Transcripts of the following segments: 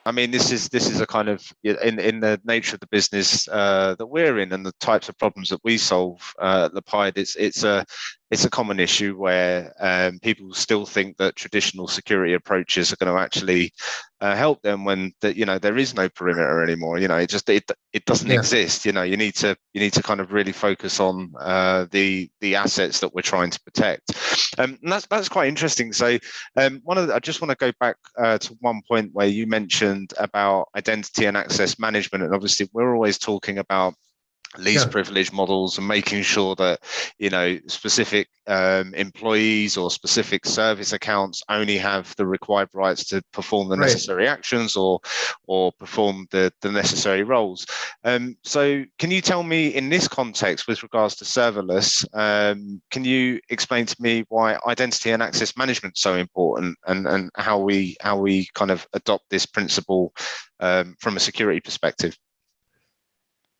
I mean, this is a kind of in the nature of the business that we're in and the types of problems that we solve at Lepide. It's a common issue where people still think that traditional security approaches are going to actually help them when there is no perimeter anymore. It doesn't exist. You need to kind of really focus on the assets that we're trying to protect. And that's quite interesting. So I just want to go back to one point where you mentioned about identity and access management, and obviously we're always talking about least privilege models and making sure that specific employees or specific service accounts only have the required rights to perform the necessary actions or perform the necessary roles. So can you tell me, in this context with regards to serverless, can you explain to me why identity and access management is so important, and how we kind of adopt this principle from a security perspective?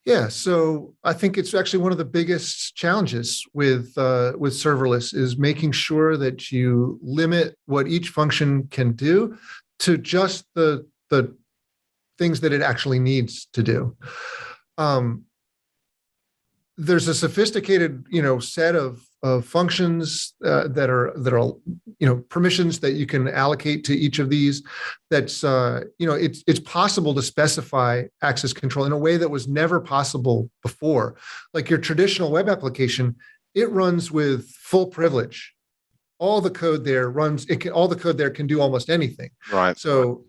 Yeah, so I think it's actually one of the biggest challenges with serverless is making sure that you limit what each function can do to just the things that it actually needs to do. There's a sophisticated set of functions that are permissions that you can allocate to each of these. That's it's possible to specify access control in a way that was never possible before. Like your traditional web application, it runs with full privilege. All the code there all the code there can do almost anything. Right. So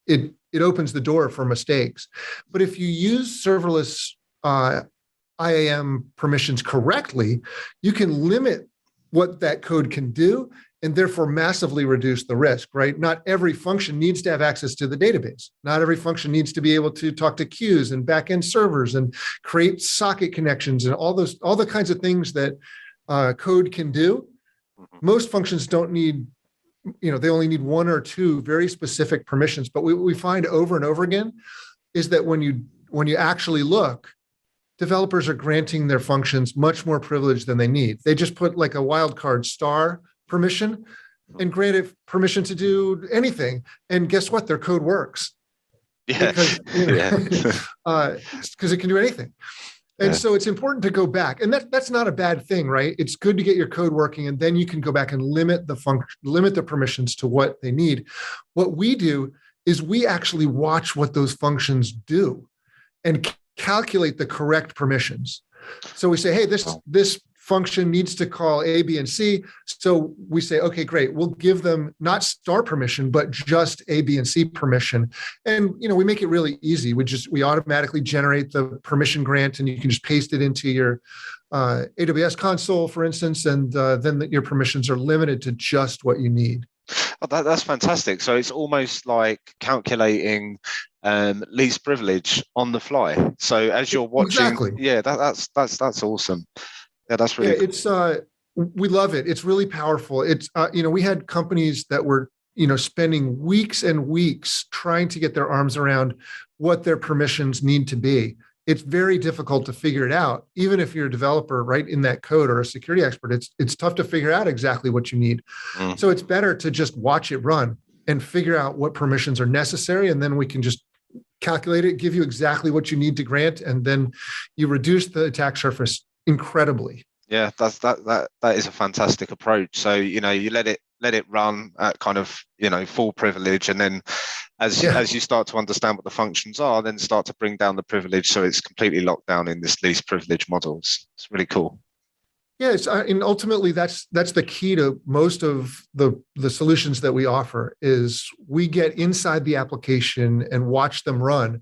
it opens the door for mistakes. But if you use serverless IAM permissions correctly, you can limit what that code can do and therefore massively reduce the risk, right? Not every function needs to have access to the database. Not every function needs to be able to talk to queues and backend servers and create socket connections and all the kinds of things that code can do. Most functions don't need, they only need one or two very specific permissions. But what we find over and over again is that when you actually look, developers are granting their functions much more privilege than they need. They just put like a wildcard star permission and grant it permission to do anything. And guess what? Their code works. Yeah. Because it can do anything. And so it's important to go back. And that's not a bad thing, right? It's good to get your code working, and then you can go back and limit the permissions to what they need. What we do is we actually watch what those functions do and calculate the correct permissions. So we say, hey, this function needs to call A, B, and C. So we say, okay, great. We'll give them not star permission, but just A, B, and C permission. And we make it really easy. We automatically generate the permission grant, and you can just paste it into your AWS console, for instance, and then your permissions are limited to just what you need. Oh, that's fantastic. So it's almost like calculating least privilege on the fly. So as you're watching, that's awesome. Yeah, that's really cool. It's we love it. It's really powerful. It's we had companies that were spending weeks and weeks trying to get their arms around what their permissions need to be. It's very difficult to figure it out, even if you're a developer, right, in that code or a security expert. It's tough to figure out exactly what you need. So it's better to just watch it run and figure out what permissions are necessary, and then we can just calculate it, give you exactly what you need to grant, and then you reduce the attack surface incredibly. Yeah, that is a fantastic approach. So you let it run at kind of full privilege, and then as you start to understand what the functions are, then start to bring down the privilege so it's completely locked down in this least privilege models. It's really cool. Yes, and ultimately that's the key to most of the solutions that we offer is we get inside the application and watch them run,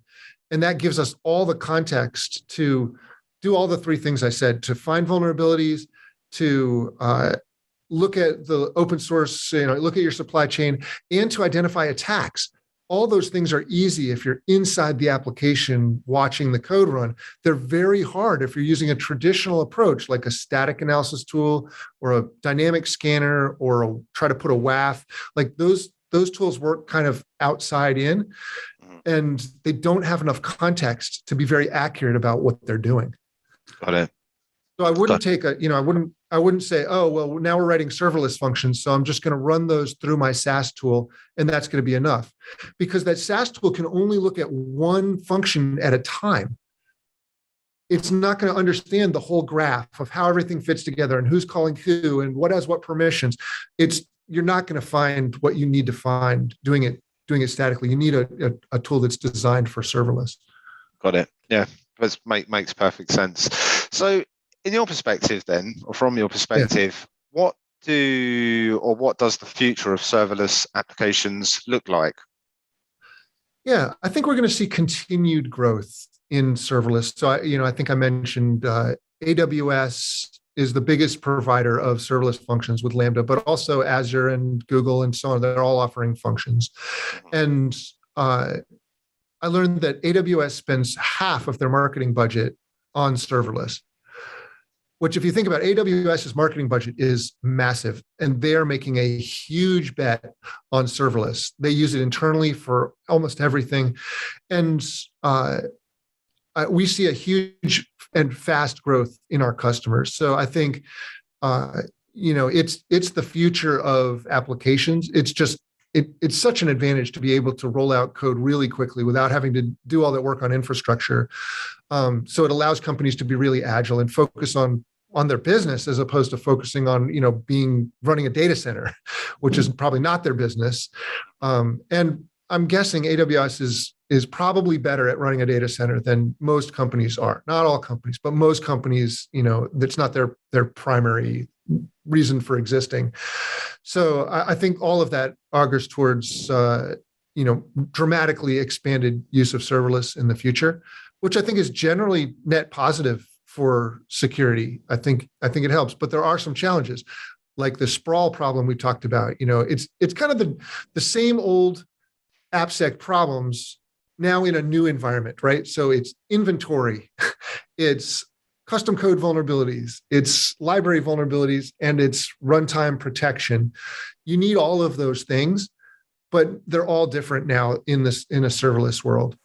and that gives us all the context to do all the three things I said: to find vulnerabilities, to look at the open source, look at your supply chain, and to identify attacks. All those things are easy if you're inside the application watching the code run. They're very hard if you're using a traditional approach like a static analysis tool or a dynamic scanner or try to put a WAF. Like those tools work kind of outside in, and they don't have enough context to be very accurate about what they're doing. Got it. So I wouldn't take I wouldn't say, oh, well, now we're writing serverless functions, so I'm just going to run those through my SaaS tool, and that's going to be enough. Because that SaaS tool can only look at one function at a time. It's not going to understand the whole graph of how everything fits together and who's calling who and what has what permissions. You're not going to find what you need to find doing it statically. You need a tool that's designed for serverless. Got it. Yeah, that makes perfect sense. So, in your perspective, then, or from your perspective, what does the future of serverless applications look like? Yeah, I think we're going to see continued growth in serverless. So, I think I mentioned AWS is the biggest provider of serverless functions with Lambda, but also Azure and Google and so on. They're all offering functions. And I learned that AWS spends half of their marketing budget on serverless, which, if you think about AWS's marketing budget, is massive. And they're making a huge bet on serverless. They use it internally for almost everything. And we see a huge and fast growth in our customers. So I think, it's the future of applications. It's just, it's such an advantage to be able to roll out code really quickly without having to do all that work on infrastructure. So it allows companies to be really agile and focus on their business, as opposed to focusing on, running a data center, which is probably not their business. And I'm guessing AWS is probably better at running a data center than most companies are. Not all companies, but most companies, that's not their primary reason for existing. So I think all of that augurs towards, dramatically expanded use of serverless in the future, which I think is generally net positive for security. I think it helps, but there are some challenges, like the sprawl problem we talked about. It's kind of the same old AppSec problems now in a new environment, right? So it's inventory, it's custom code vulnerabilities, it's library vulnerabilities, and it's runtime protection. You need all of those things, but they're all different now in a serverless world.